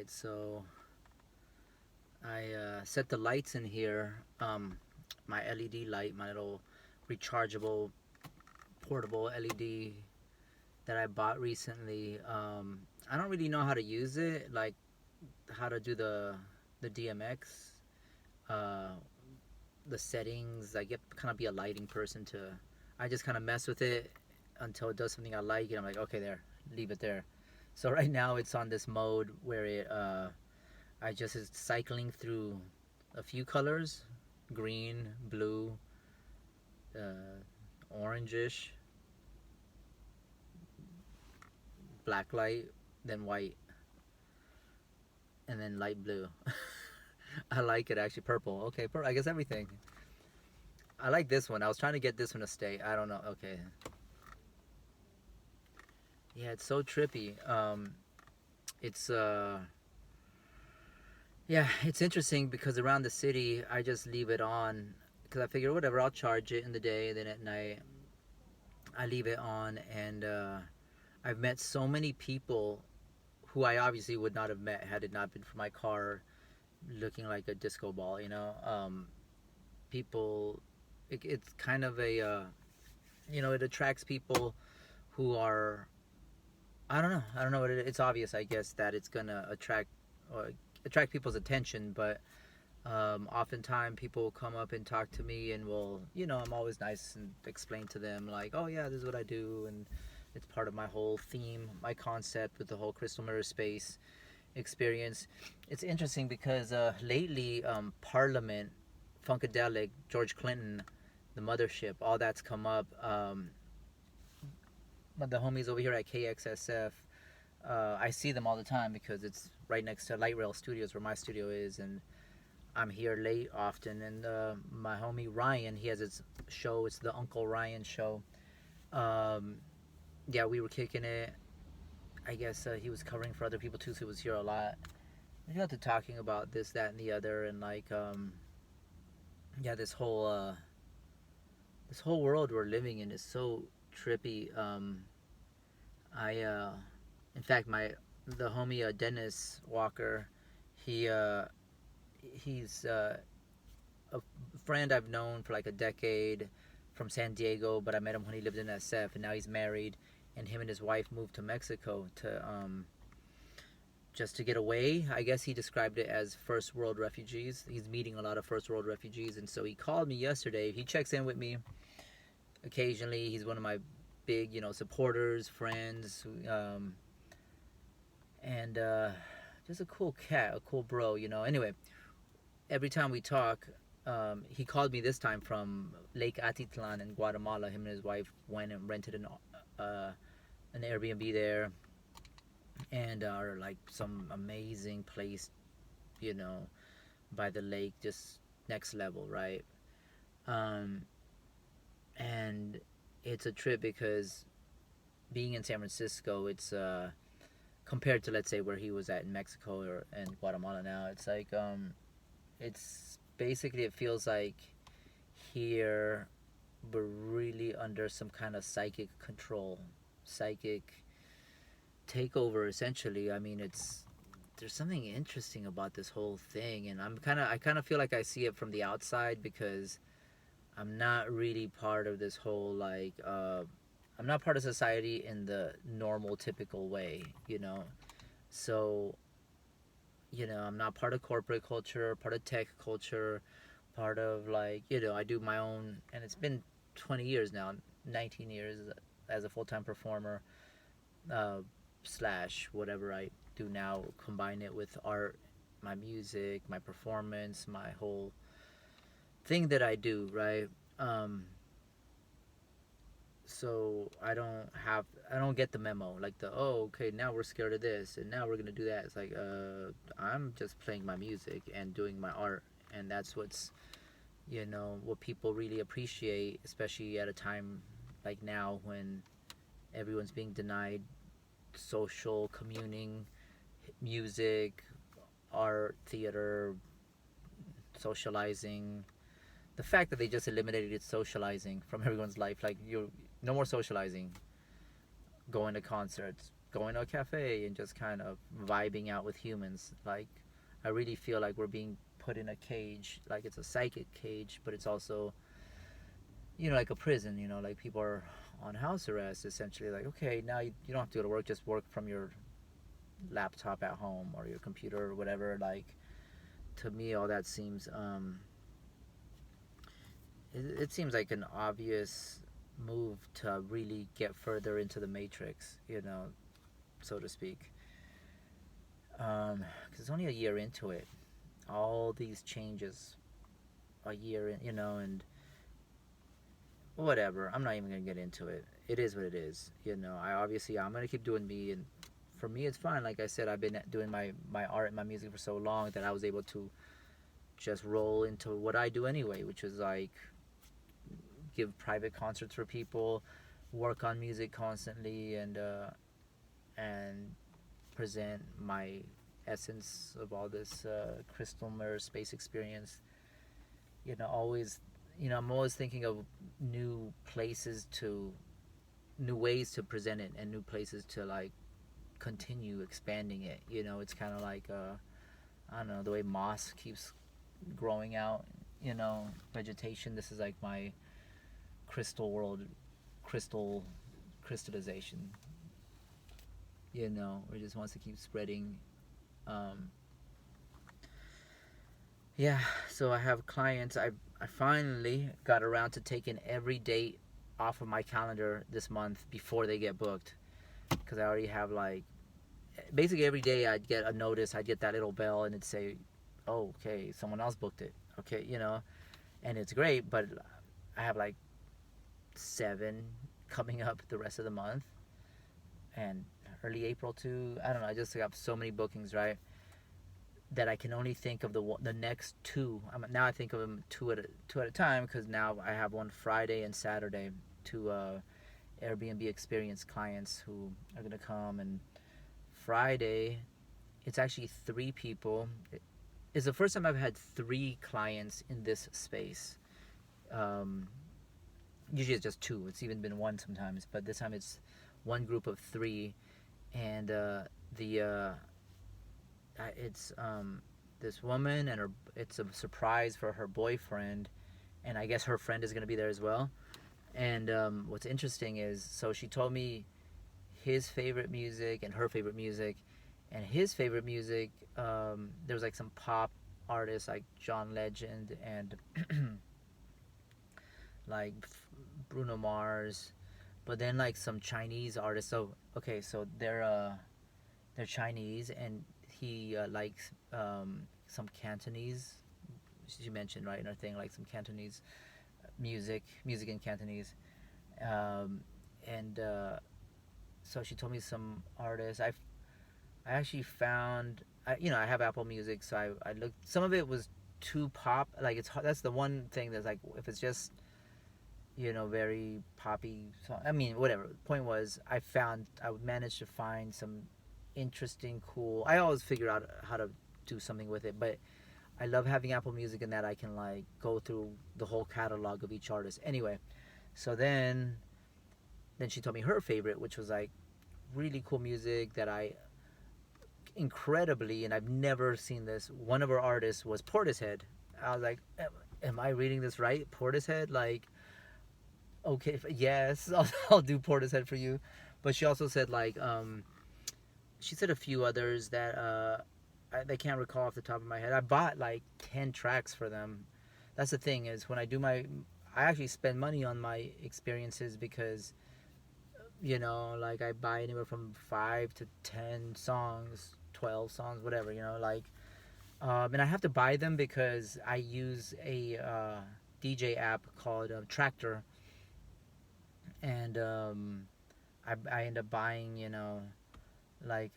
right, so I set the lights in here. My LED light, my little rechargeable portable LED that I bought recently. I don't really know how to use it, like how to do the DMX, uh, the settings. I get kind of be a lighting person to. I just kind of mess with it until it does something I like, and I'm like, okay, there, leave it there. So right now it's on this mode where I just is cycling through a few colors, green, blue, orangish, black light, then white, and then light blue. I like it actually. Purple. Okay, I guess everything. I like this one. I was trying to get this one to stay. I don't know. Okay. Yeah, it's so trippy. It's yeah, it's interesting because around the city, I just leave it on because I figure whatever, I'll charge it in the day, then at night I leave it on, and I've met so many people who I obviously would not have met had it not been for my car looking like a disco ball. People, it's kind of a it attracts people who are, I don't know what it's obvious, I guess, that it's gonna attract people's attention, but oftentimes people come up and talk to me and will, I'm always nice and explain to them like, oh yeah, this is what I do, and it's part of my whole theme, my concept with the whole crystal mirror space experience. It's interesting because lately, Parliament, Funkadelic, George Clinton, the mothership, all that's come up. But the homies over here at KXSF, I see them all the time because it's right next to Light Rail Studios where my studio is, and I'm here late often. And my homie Ryan, he has his show. It's the Uncle Ryan show. Um, yeah, we were kicking it. I guess he was covering for other people too, so he was here a lot. We got to talking about this, that, and the other, and like, yeah, this whole world we're living in is so trippy. I in fact, my the homie Dennis Walker, he he's a friend I've known for like a decade from San Diego, but I met him when he lived in SF, and now he's married, and him and his wife moved to Mexico to just to get away. I guess he described it as first world refugees. He's meeting a lot of first world refugees, and so he called me yesterday. He checks in with me occasionally. He's one of my big, supporters, friends, and just a cool cat, a cool bro. Anyway, every time we talk, he called me this time from Lake Atitlan in Guatemala. Him and his wife went and rented an Airbnb there, and are like some amazing place, you know, by the lake, just next level, right? Um, and it's a trip because being in San Francisco, it's compared to, let's say, where he was at in Mexico or in Guatemala now, it's like it's basically, it feels like here we're really under some kind of psychic control, psychic takeover essentially. I mean, it's there's something interesting about this whole thing, and I kind of feel like I see it from the outside because I'm not really part of this whole like I'm not part of society in the normal typical way, So, I'm not part of corporate culture, part of tech culture, part of like, I do my own, and it's been 20 years now, 19 years as a full-time performer, uh, slash whatever I do now, combine it with art, my music, my performance, my whole thing that I do, right? Um, so I don't get the memo like the, oh, okay, now we're scared of this and now we're gonna do that. It's like I'm just playing my music and doing my art, and that's what people really appreciate, especially at a time like now when everyone's being denied social communing, music, art, theater, socializing. The fact that they just eliminated socializing from everyone's life, like, you no more socializing, going to concerts, going to a cafe and just kind of vibing out with humans. Like, I really feel like we're being put in a cage, like it's a psychic cage, but it's also, like a prison. Like people are on house arrest essentially. Like, okay, now you don't have to go to work, just work from your laptop at home or your computer or whatever. Like, to me, all that seems it seems like an obvious move to really get further into the matrix, so to speak. Because it's only a year into it, all these changes, a year in, and whatever. I'm not even gonna get into it. It is what it is. I'm gonna keep doing me, and for me, it's fine. Like I said, I've been doing my art, my music for so long that I was able to just roll into what I do anyway, which is like give private concerts for people, work on music constantly, and present my essence of all this crystal mirror space experience. Always, I'm always thinking of new places to, new ways to present it, and new places to like continue expanding it. It's kind of like I don't know, the way moss keeps growing out. Vegetation. This is like my crystal world, crystal crystallization. It just wants to keep spreading. Um, yeah, so I have clients. I finally got around to taking every date off of my calendar this month before they get booked, because I already have like basically every day I'd get a notice. I'd get that little bell and it'd say, "Oh, okay, someone else booked it." Okay, and it's great, but I have like 7 coming up the rest of the month, and early April too. I don't know. I just got so many bookings, right? That I can only think of the next 2. Now I think of them two at a time, because now I have one Friday and Saturday, 2 Airbnb experience clients who are gonna come. And Friday, it's actually 3 people. It's the first time I've had 3 clients in this space. Um, Usually it's just 2. It's even been 1 sometimes, but this time it's one group of 3, and it's this woman, and it's a surprise for her boyfriend, and I guess her friend is gonna be there as well. And what's interesting is, so she told me his favorite music and her favorite music, and his favorite music. There was like some pop artists like John Legend and like Bruno Mars, but then like some Chinese artists. So okay, so they're Chinese, and he likes some Cantonese. She mentioned right in her thing, like some Cantonese music in Cantonese, um, and so she told me some artists. I actually found, I have Apple Music, so I looked. Some of it was too pop. Like that's the one thing that's like, if it's just very poppy. So I mean, whatever. Point was, I managed to find some interesting, cool. I always figure out how to do something with it, but I love having Apple Music in that I can like go through the whole catalog of each artist. Anyway, so then she told me her favorite, which was like really cool music that I incredibly, and I've never seen this. One of her artists was Portishead. I was like, am I reading this right? Portishead, like, okay, yes, I'll do Portishead for you. But she also said like, she said a few others that I can't recall off the top of my head. I bought like 10 tracks for them. That's the thing, is when I do I actually spend money on my experiences, because like I buy anywhere from 5 to 10 songs, 12 songs, whatever, like, and I have to buy them because I use a DJ app called Tractor, and I end up buying, like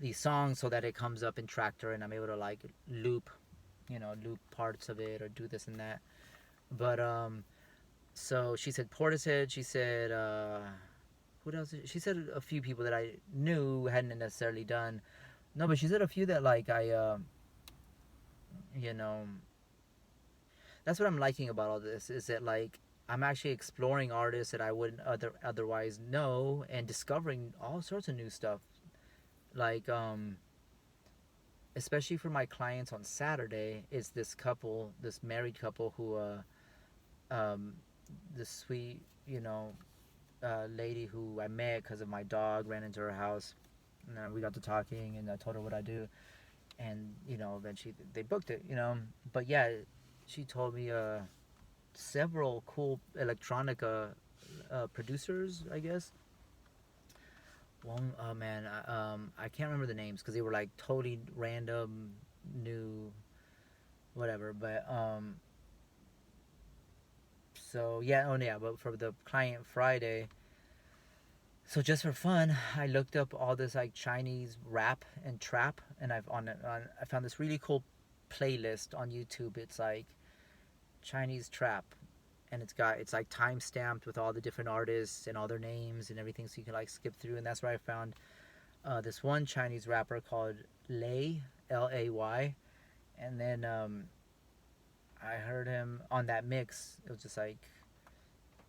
these songs so that it comes up in Tractor, and I'm able to like loop parts of it or do this and that. But so she said Portishead. She said what else? She said a few people that I knew hadn't necessarily done. No, but she said a few that like you know, that's what I'm liking about all this, is that like I'm actually exploring artists that I wouldn't otherwise know, and discovering all sorts of new stuff. like especially for my clients on Saturday, it's this couple, this married couple who um this sweet, lady who I met because of my dog, ran into her house, and we got to talking, and I told her what I do, and eventually they booked it, but yeah, she told me several cool electronica producers, I guess. One, oh man, I can't remember the names because they were like totally random, new, whatever. But so yeah, oh yeah, but for the client Friday, so just for fun, I looked up all this like Chinese rap and trap, and I found this really cool playlist on YouTube. It's like Chinese trap, and it's like time stamped with all the different artists and all their names and everything, so you can like skip through. And that's where I found this one Chinese rapper called Lay, Lay, and then I heard him on that mix. It was just like,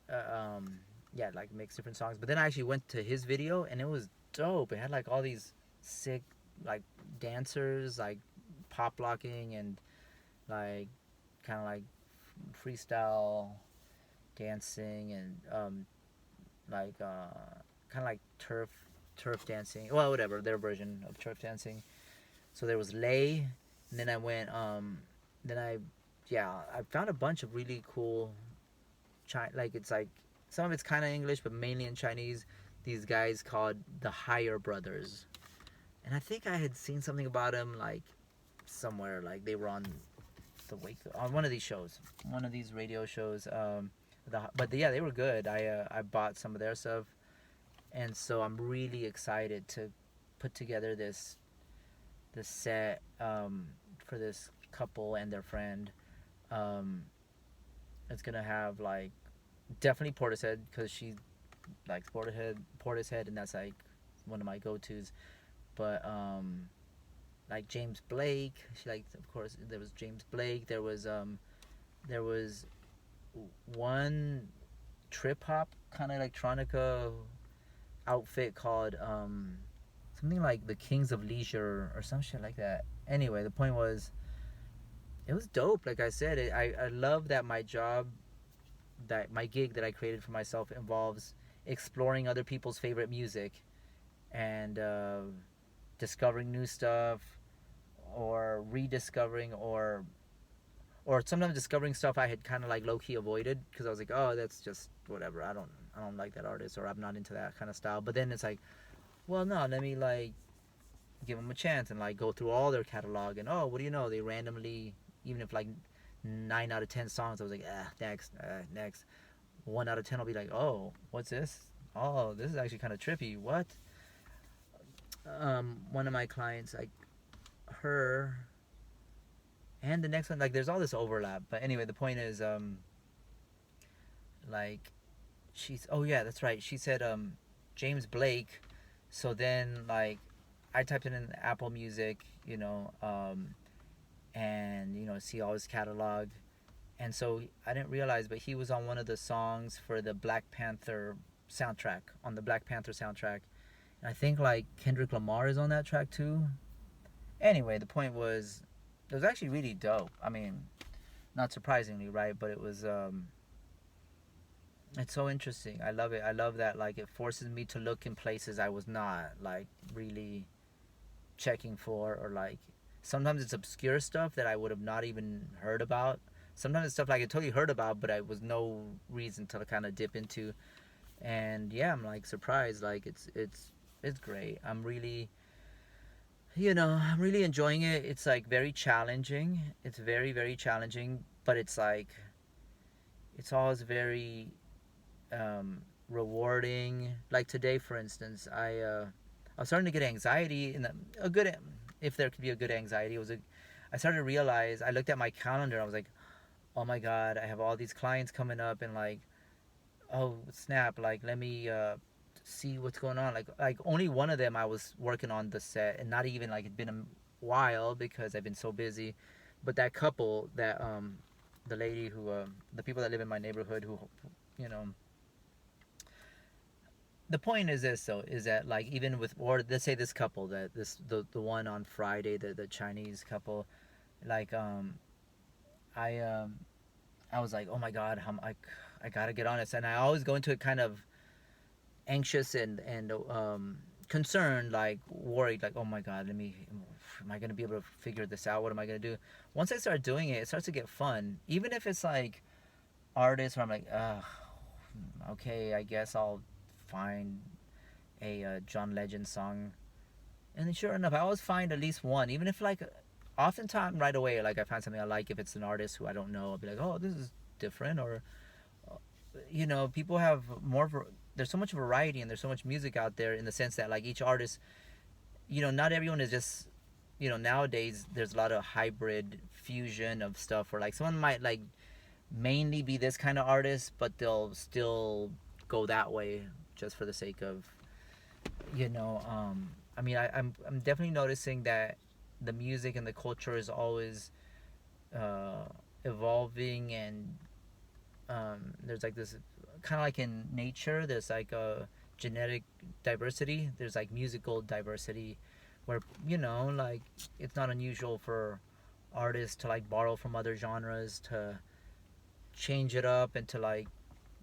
yeah, like mix different songs. But then I actually went to his video, and it was dope. It had like all these sick like dancers, like pop locking and like kind of like freestyle dancing and like kind of like turf dancing. Well, whatever their version of turf dancing. So there was Lay, and then I went then I found a bunch of really cool like it's like some of it's kind of English but mainly in Chinese. These guys called the Higher Brothers, and I think I had seen something about them like somewhere, like they were on the wake on one of these shows, one of these radio shows. Yeah, they were good. I bought some of their stuff, and so I'm really excited to put together this set for this couple and their friend. Um, it's gonna have like definitely Portishead because she likes Portishead, and that's like one of my go tos. But like James Blake, she liked, of course. There was James Blake. There was one trip hop kind of electronica outfit called something like the Kings of Leisure or some shit like that. Anyway, the point was it was dope. Like I said, I love that my gig that I created for myself involves exploring other people's favorite music and discovering new stuff or rediscovering or sometimes discovering stuff I had kind of like low key avoided because I was like, oh, that's just whatever. I don't like that artist, or I'm not into that kind of style. But then it's like, well, no, let me like give them a chance and like go through all their catalog. And oh, what do you know? They randomly, even if like 9 out of 10 songs, I was like, next. 1 out of 10, I'll be like, oh, what's this? Oh, this is actually kind of trippy. What? One of my clients, like her and the next one, like there's all this overlap. But anyway, the point is, like oh yeah, that's right. She said James Blake. So then like I typed it in Apple Music, and see all his catalog. And so I didn't realize, but he was on one of the songs for the Black Panther soundtrack, on the Black Panther soundtrack. And I think like Kendrick Lamar is on that track too. Anyway, the point was it was actually really dope. I mean, not surprisingly, right? But it was it's so interesting. I love it. I love that like it forces me to look in places I was not like really checking for, or like sometimes it's obscure stuff that I would have not even heard about. Sometimes it's stuff like I totally heard about, but I was no reason to kind of dip into. And yeah, I'm like surprised. Like it's great. I'm really enjoying it. It's like very challenging. It's very very challenging, but it's like it's always very rewarding. Like today, for instance, I was starting to get anxiety, a good, if there could be a good anxiety, I started to realize, I looked at my calendar, I was like, oh my god, I have all these clients coming up, and like, oh snap, like let me see what's going on. Like only one of them I was working on the set, and not even like it'd been a while because I've been so busy. But that couple, that the lady who the people that live in my neighborhood who you know the point is this though, is that like even with, or let's say this couple, that this the one on Friday, the Chinese couple, like I I was like, oh my god, I gotta get on this, and I always go into it kind of anxious and concerned, like worried, like oh my god, am I gonna be able to figure this out? What am I gonna do? Once I start doing it, it starts to get fun. Even if it's like artists where I'm like, okay, I guess I'll find a John Legend song, and then sure enough, I always find at least one, even if like, oftentimes right away, like I find something I like. If it's an artist who I don't know, I'll be like, oh, this is different, or people have more. There's so much variety and there's so much music out there, in the sense that like each artist, not everyone is just, nowadays there's a lot of hybrid fusion of stuff, where like someone might like mainly be this kind of artist, but they'll still go that way just for the sake of, I mean, I'm definitely noticing that the music and the culture is always uh, evolving, and there's like this kind of like in nature. There's like a genetic diversity. There's like musical diversity, where like it's not unusual for artists to like borrow from other genres to change it up, and to like,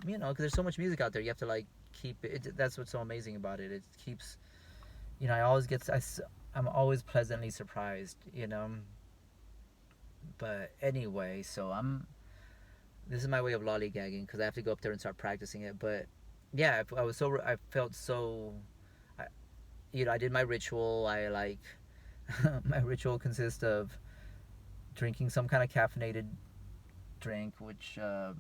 because there's so much music out there, you have to like keep it. That's what's so amazing about it. It keeps, I always get I'm always pleasantly surprised, but anyway, so this is my way of lollygagging, because I have to go up there and start practicing it. But yeah, I felt so, I, I did my ritual. I like my ritual consists of drinking some kind of caffeinated drink, which I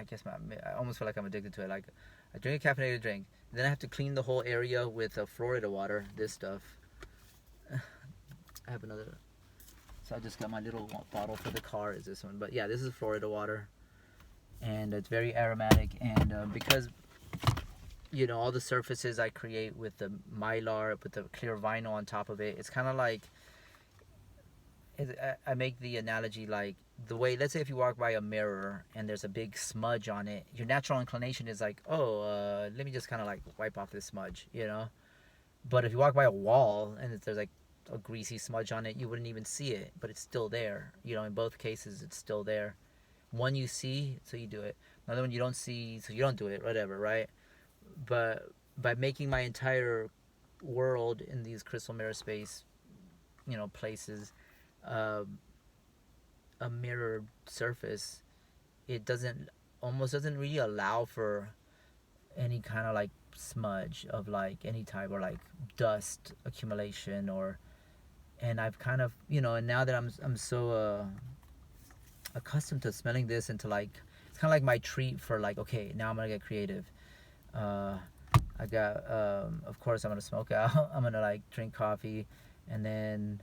guess I almost feel like I'm addicted to it. Like, I drink a caffeinated drink, then I have to clean the whole area with Florida water. This stuff. I have another. So I just got my little bottle for the car. Is this one? But yeah, this is Florida water, and it's very aromatic. And because all the surfaces I create with the mylar, with the clear vinyl on top of it, it's kind of like, I make the analogy like the way, let's say if you walk by a mirror and there's a big smudge on it, your natural inclination is like, oh, let me just kind of like wipe off this smudge. But if you walk by a wall and there's like a greasy smudge on it, you wouldn't even see it, but it's still there. In both cases, it's still there. One you see, so you do it. Another one you don't see, so you don't do it. Whatever, right? But by making my entire world in these crystal mirror space, places, uh, a mirrored surface, it almost doesn't really allow for any kind of like smudge of like any type, or like dust accumulation, or, and I've kind of, and now that I'm so accustomed to smelling this, and to like, it's kind of like my treat for like, okay, now I'm gonna get creative. uh I got, of course I'm gonna smoke out. I'm gonna like drink coffee, and then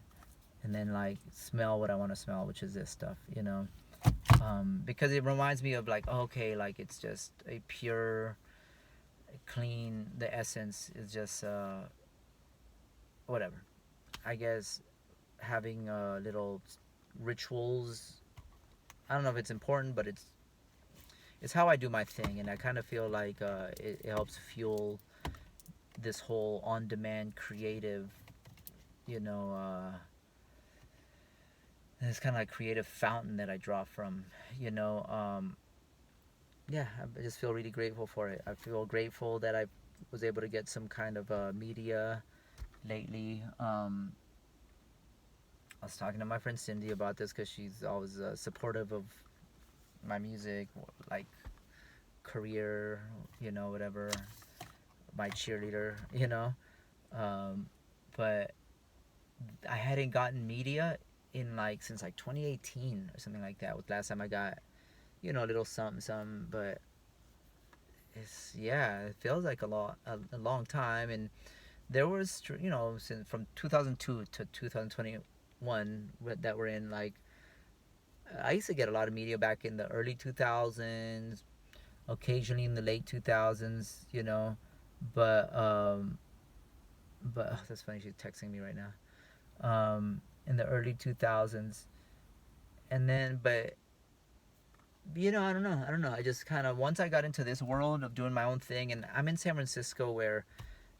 like smell what I want to smell, which is this stuff. Because it reminds me of like, oh, okay, like it's just a pure, clean, the essence is just whatever. I guess having little rituals, I don't know if it's important, but it's how I do my thing, and I kind of feel like it helps fuel this whole on-demand creative, you know, this kind of like creative fountain that I draw from, you know. Yeah, I just feel really grateful for it. I feel grateful that I was able to get some kind of media lately. I was talking to my friend Cindy about this, because she's always supportive of my music, like career, whatever, my cheerleader. Um, but I hadn't gotten media in like since like 2018 or something like that. Was the last time I got, a little something, something. But it feels like a long time. And there was, since from 2002 to 2021 that we're in, like I used to get a lot of media back in the early 2000s, occasionally in the late 2000s, but oh, that's funny, she's texting me right now. In the early 2000s, and then but I don't know. I just kind of, once I got into this world of doing my own thing, and I'm in San Francisco where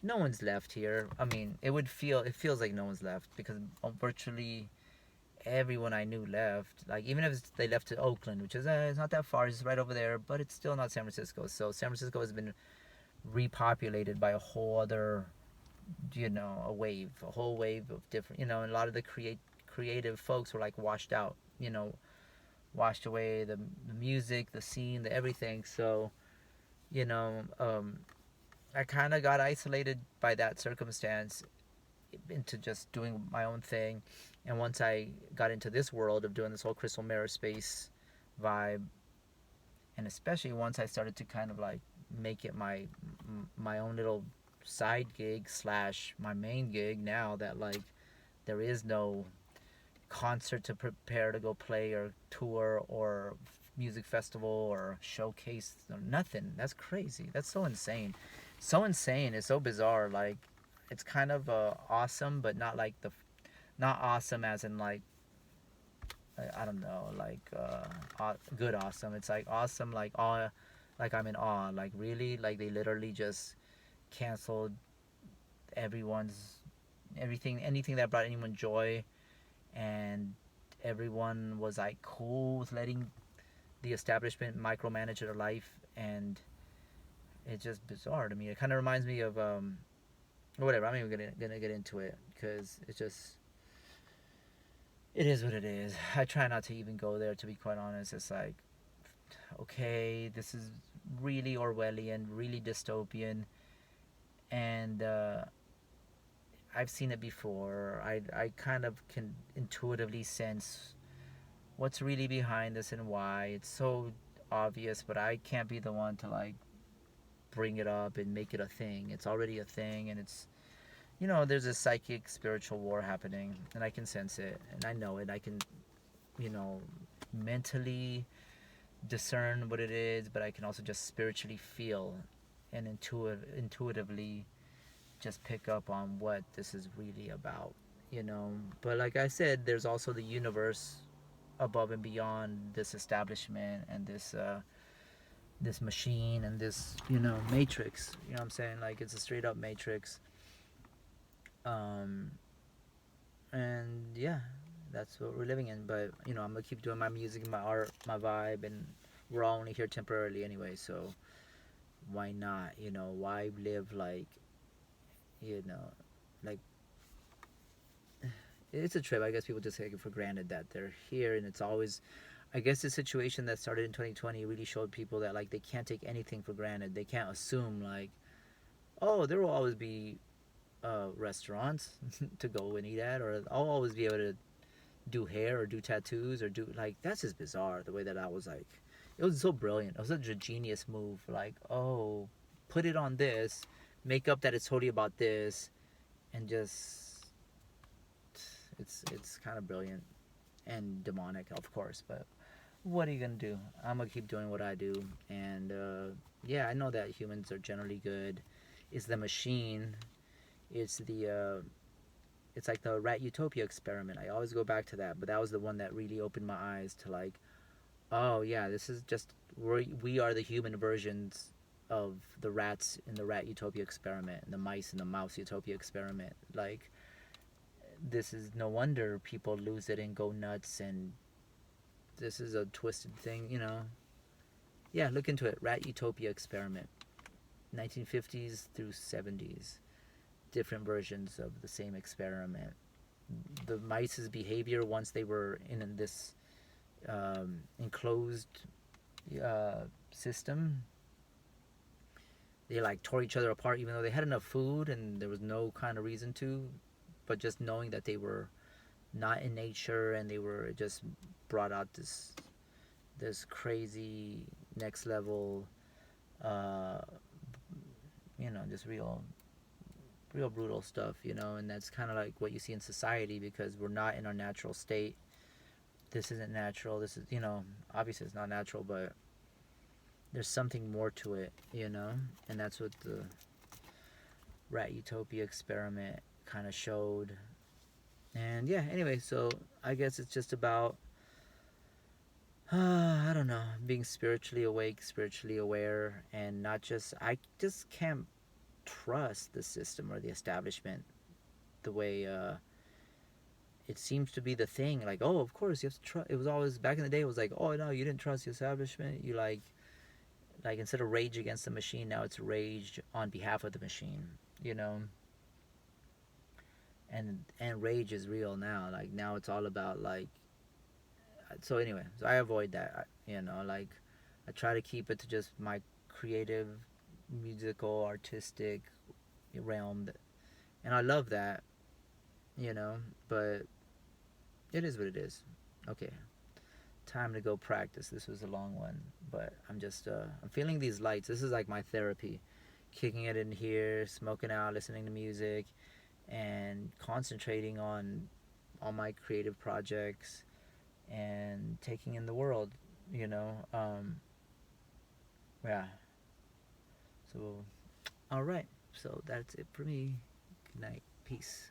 no one's left here. I mean, it feels like no one's left because virtually everyone I knew left. Like, even if they left to Oakland, which is it's not that far, it's right over there, but it's still not San Francisco. So San Francisco has been repopulated by a whole other, a whole wave of different, and a lot of the creative folks were like washed out, washed away the music, the scene, the everything. So, you know, um, I kind of got isolated by that circumstance into just doing my own thing. And once I got into this world of doing this whole crystal mirror space vibe, and especially once I started to kind of like make it my own little side gig slash my main gig, now that like there is no concert to prepare to go play or tour or music festival or showcase or nothing. That's crazy. That's so insane. So insane. It's so bizarre. Like, it's kind of awesome, but not like not awesome as in like, I don't know, like good awesome. It's like awesome, like awe, like I'm in awe. Like, really, like they literally just canceled everyone's everything, anything that brought anyone joy, and everyone was like cool with letting the establishment micromanage their life, and it's just bizarre to me. It kind of reminds me of whatever. I'm not even gonna get into it because it's just, it is what it is. I try not to even go there, to be quite honest. It's like, okay, this is really Orwellian, really dystopian, and I've seen it before. I kind of can intuitively sense what's really behind this and why. It's so obvious, but I can't be the one to like bring it up and make it a thing. It's already a thing, and it's, there's a psychic spiritual war happening, and I can sense it, and I know it. I can, you know, mentally discern what it is, but I can also just spiritually feel and intuitively just pick up on what this is really about. But like I said, there's also the universe above and beyond this establishment and this machine and this matrix. You know what I'm saying? Like, it's a straight up matrix. um and yeah, that's what we're living in. But I'm gonna keep doing my music, my art, my vibe, and we're all only here temporarily anyway, so why not? Why live like, you know like, it's a trip. I guess people just take it for granted that they're here, and it's always, I guess the situation that started in 2020 really showed people that like they can't take anything for granted. They can't assume like, oh, there will always be restaurants to go and eat at, or I'll always be able to do hair or do tattoos or do, like, that's just bizarre the way that I was like, it was so brilliant. It was such a genius move. Like, oh, put it on this, make up that it's totally about this, and just, it's kind of brilliant and demonic, of course. But what are you gonna do? I'm gonna keep doing what I do, and yeah, I know that humans are generally good. It's the machine. It's it's like the rat utopia experiment. I always go back to that, but that was the one that really opened my eyes to like, oh yeah, this is just, we are the human versions of the rats in the rat utopia experiment, and the mice in the mouse utopia experiment. Like, this is no wonder people lose it and go nuts, and this is a twisted thing. Yeah, look into it. Rat utopia experiment, 1950s through 70s, different versions of the same experiment. The mice's behavior once they were in this enclosed system, they like tore each other apart even though they had enough food and there was no kind of reason to, but just knowing that they were not in nature, and they were just brought out this crazy next level, uh just real brutal stuff, and that's kind of like what you see in society, because we're not in our natural state. This isn't natural. This is, obviously it's not natural, but there's something more to it. And that's what the rat utopia experiment kind of showed. And yeah, anyway, so I guess it's just about I don't know, being spiritually awake, spiritually aware, and not just, I just can't trust the system or the establishment the way it seems to be the thing. Like, oh, of course you have to trust. It was always back in the day. It was like, oh no, you didn't trust the establishment. You like instead of rage against the machine, now it's rage on behalf of the machine. You know, and rage is real now. Like now it's all about like. So anyway, so I avoid that. You know, like I try to keep it to just my creative, musical, artistic realm, and I love that. You know, but it is what it is. Okay, time to go practice. This was a long one, but I'm feeling these lights. This is like my therapy. Kicking it in here, smoking out, listening to music, and concentrating on my creative projects and taking in the world, you know. Yeah. So all right. So that's it for me. Good night. Peace.